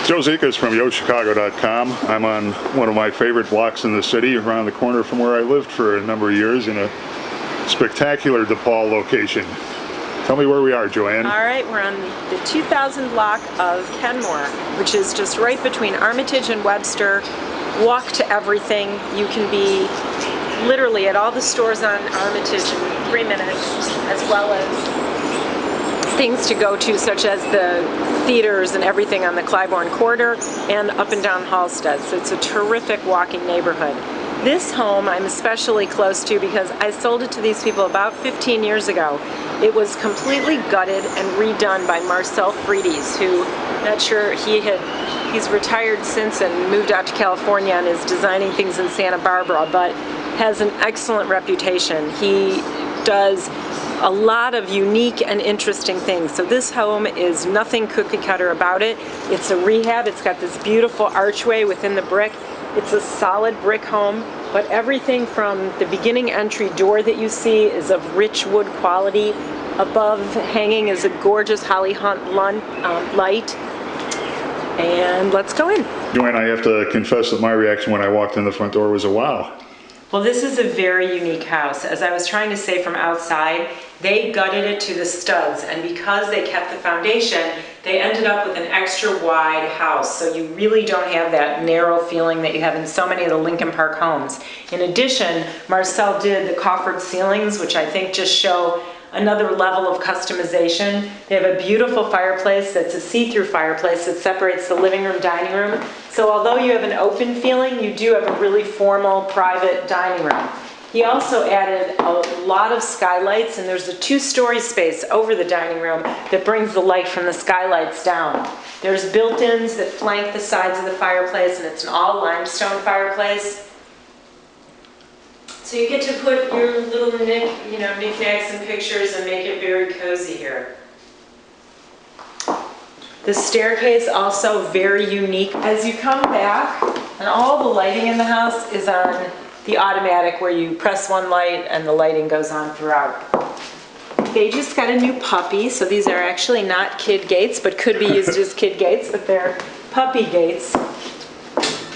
Joe Zikas from YoChicago.com. I'm on one of my favorite blocks in the city, around the corner from where I lived for a number of years, in a spectacular DePaul location. Tell me where we are, Joanne. All right, we're on the 2000 block of Kenmore, which is just right between Armitage and Webster. Walk to everything. You can be literally at all the stores on Armitage in 3 minutes, as well as things to go to, such as the theaters and everything on the Clybourne corridor and up and down Halstead. So it's a terrific walking neighborhood. This home I'm especially close to because I sold it to these people about 15 years ago. It was completely gutted and redone by Marcel Freides, who, not sure, he's retired since and moved out to California and is designing things in Santa Barbara, but has an excellent reputation. He does a lot of unique and interesting things. So this home is nothing cookie cutter about it. It's a rehab. It's got this beautiful archway within the brick. It's a solid brick home, but everything from the beginning entry door that you see is of rich wood quality. Above hanging is a gorgeous holly hunt light. And let's go in. Joanne, I have to confess that my reaction when I walked in the front door was a wow. Well, this is a very unique house. As I was trying to say from outside, they gutted it to the studs, and because they kept the foundation, they ended up with an extra wide house, so you really don't have that narrow feeling that you have in so many of the Lincoln Park homes. In addition, Marcel did the coffered ceilings, which I think just show another level of customization. They have a beautiful fireplace that's a see-through fireplace that separates the living room, dining room. So although you have an open feeling, you do have a really formal, private dining room. He also added a lot of skylights, and there's a 2-story space over the dining room that brings the light from the skylights down. There's built-ins that flank the sides of the fireplace, and it's an all limestone fireplace. So you get to put your little knickknacks and pictures and make it very cozy here. The staircase also very unique. As you come back, and all the lighting in the house is on the automatic, where you press one light and the lighting goes on throughout. They just got a new puppy, so these are actually not kid gates, but could be used as kid gates, but they're puppy gates.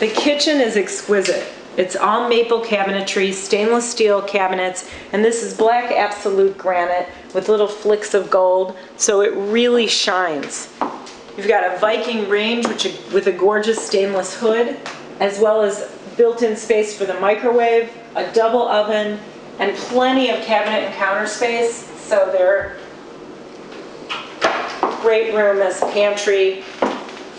The kitchen is exquisite. It's all maple cabinetry, stainless steel cabinets, and this is black absolute granite with little flicks of gold, so it really shines. You've got a Viking range with a gorgeous stainless hood, as well as built-in space for the microwave, a double oven, and plenty of cabinet and counter space, so they're great room as pantry.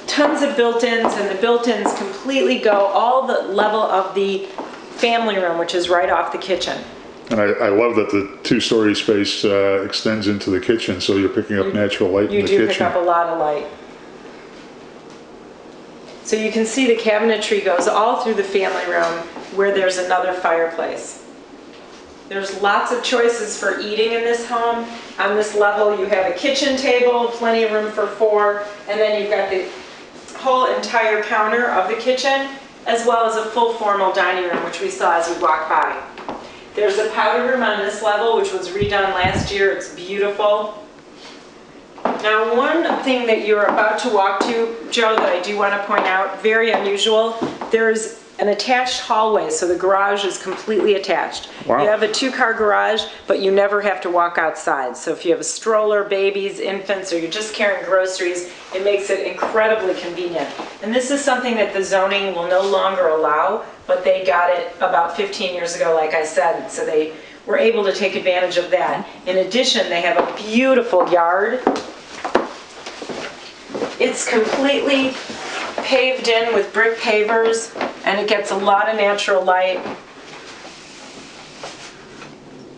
Tons of built-ins, and the built-ins completely go all the level of the family room, which is right off the kitchen. And I love that the 2-story space extends into the kitchen, so you're picking up natural light in the kitchen. You do pick up a lot of light. So you can see the cabinetry goes all through the family room, where there's another fireplace. There's lots of choices for eating in this home. On this level, you have a kitchen table, plenty of room for 4, and then you've got the whole entire counter of the kitchen, as well as a full formal dining room, which we saw as we walked by. There's a powder room on this level, which was redone last year. It's beautiful. Now, one thing that you're about to walk to, Joe, that I do want to point out, very unusual, there's an attached hallway, so the garage is completely attached. Wow. You have a 2-car garage, but you never have to walk outside. So if you have a stroller, babies, infants, or you're just carrying groceries, it makes it incredibly convenient. And this is something that the zoning will no longer allow, but they got it about 15 years ago, like I said, so they were able to take advantage of that. In addition, they have a beautiful yard. It's completely paved in with brick pavers, and it gets a lot of natural light.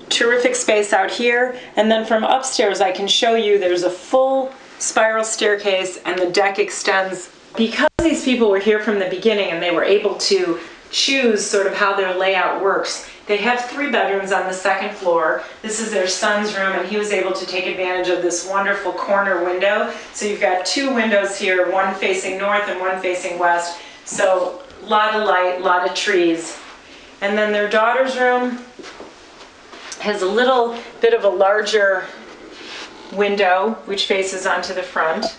Terrific space out here, and then from upstairs I can show you there's a full spiral staircase, and the deck extends. Because these people were here from the beginning and they were able to choose sort of how their layout works, they have 3 bedrooms on the 2nd floor. This is their son's room, and he was able to take advantage of this wonderful corner window. So you've got 2 windows here, one facing north and one facing west. So a lot of light, a lot of trees. And then their daughter's room has a little bit of a larger window, which faces onto the front.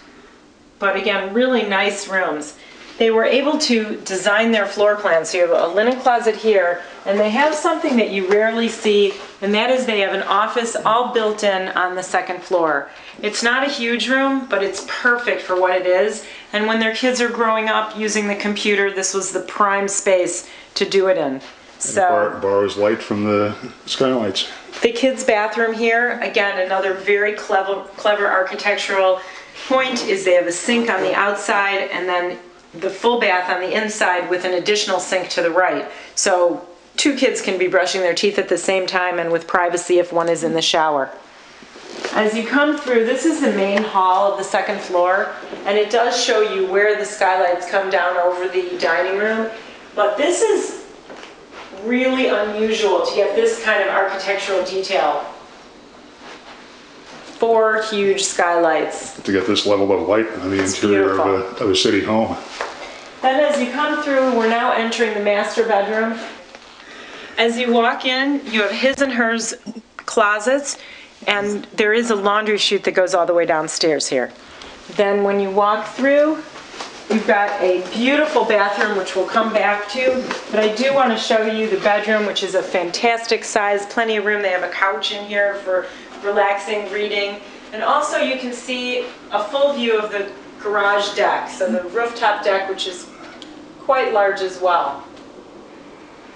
but again, really nice rooms. They were able to design their floor plans. So you have a linen closet here, and they have something that you rarely see, and that is they have an office all built in on the second floor. It's not a huge room, but it's perfect for what it is. And when their kids are growing up using the computer, this was the prime space to do it in. So borrows light from the skylights. the kids' bathroom here, again, another very clever architectural point is they have a sink on the outside and then the full bath on the inside with an additional sink to the right. So two kids can be brushing their teeth at the same time and with privacy if one is in the shower. As you come through, this is the main hall of the second floor, and it does show you where the skylights come down over the dining room. But this is really unusual to get this kind of architectural detail. 4 huge skylights. To get this level of light on the interior of a city home. Then as you come through, we're now entering the master bedroom. As you walk in, you have his and hers closets, and there is a laundry chute that goes all the way downstairs here. Then when you walk through, you've got a beautiful bathroom, which we'll come back to, but I do want to show you the bedroom, which is a fantastic size, plenty of room. They have a couch in here for relaxing, reading, and also you can see a full view of the garage deck, so the rooftop deck, which is quite large as well.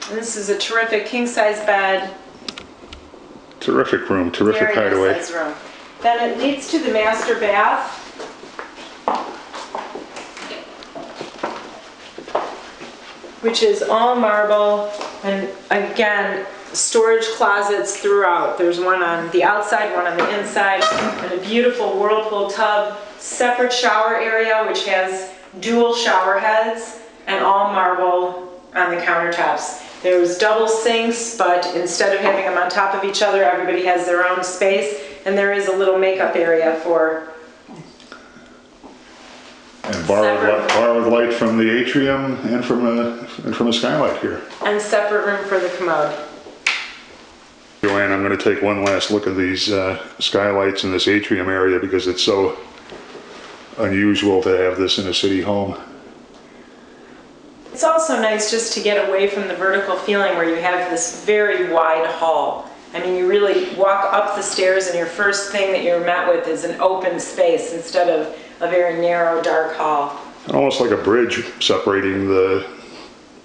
And this is a terrific king-size bed. Terrific room, terrific hideaway. Nice room. Then it leads to the master bath. Which is all marble, and again, storage closets throughout. There's one on the outside, one on the inside, and a beautiful whirlpool tub, separate shower area which has dual shower heads, and all marble on the countertops. There's double sinks, but instead of having them on top of each other, everybody has their own space, and there is a little makeup area for and borrowed light from the atrium and from a skylight here. And separate room for the commode. Joanne, I'm going to take one last look at these skylights in this atrium area because it's so unusual to have this in a city home. It's also nice just to get away from the vertical feeling where you have this very wide hall. I mean, you really walk up the stairs and your first thing that you're met with is an open space instead of a very narrow, dark hall. Almost like a bridge separating the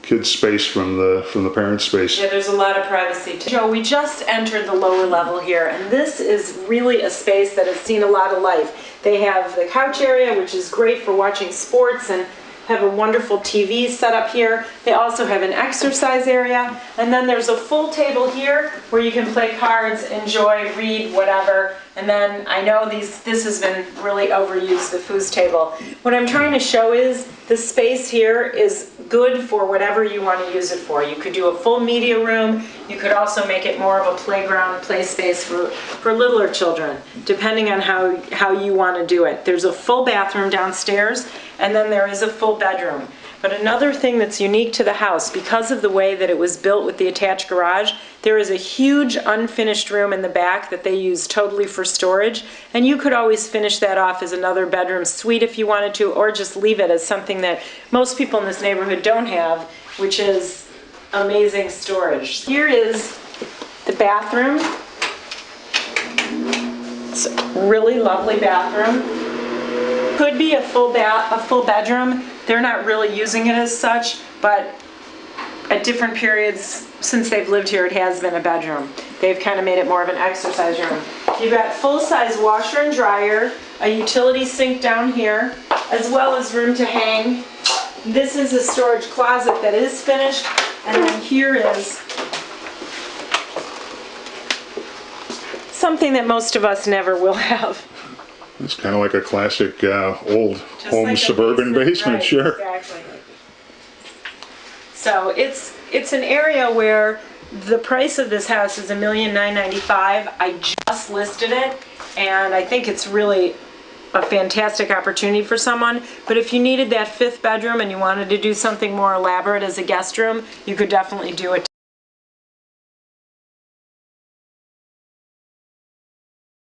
kids' space from the parents' space. Yeah, there's a lot of privacy too. Joe, we just entered the lower level here, and this is really a space that has seen a lot of life. They have the couch area, which is great for watching sports, and have a wonderful TV set up here. They also have an exercise area, and then there's a full table here where you can play cards, enjoy, read, whatever. And then I know this has been really overused, the foos table. What I'm trying to show is the space here is good for whatever you want to use it for. You could do a full media room. You could also make it more of a playground, play space for littler children, depending on how you want to do it. There's a full bathroom downstairs, and then there is a full bedroom. But another thing that's unique to the house, because of the way that it was built with the attached garage, there is a huge unfinished room in the back that they use totally for storage, and you could always finish that off as another bedroom suite if you wanted to, or just leave it as something that most people in this neighborhood don't have, which is amazing storage. Here is the bathroom. It's a really lovely bathroom. Could be a full bedroom. They're not really using it as such, but at different periods since they've lived here, it has been a bedroom. They've kind of made it more of an exercise room. You've got full-size washer and dryer, a utility sink down here, as well as room to hang. This is a storage closet that is finished, and then here is something that most of us never will have. It's kind of like a classic old Just home like suburban basement, right, sure. Exactly. So it's an area where the price of this house is $1,995,000. I just listed it, and I think it's really a fantastic opportunity for someone. But if you needed that 5th bedroom and you wanted to do something more elaborate as a guest room, you could definitely do it.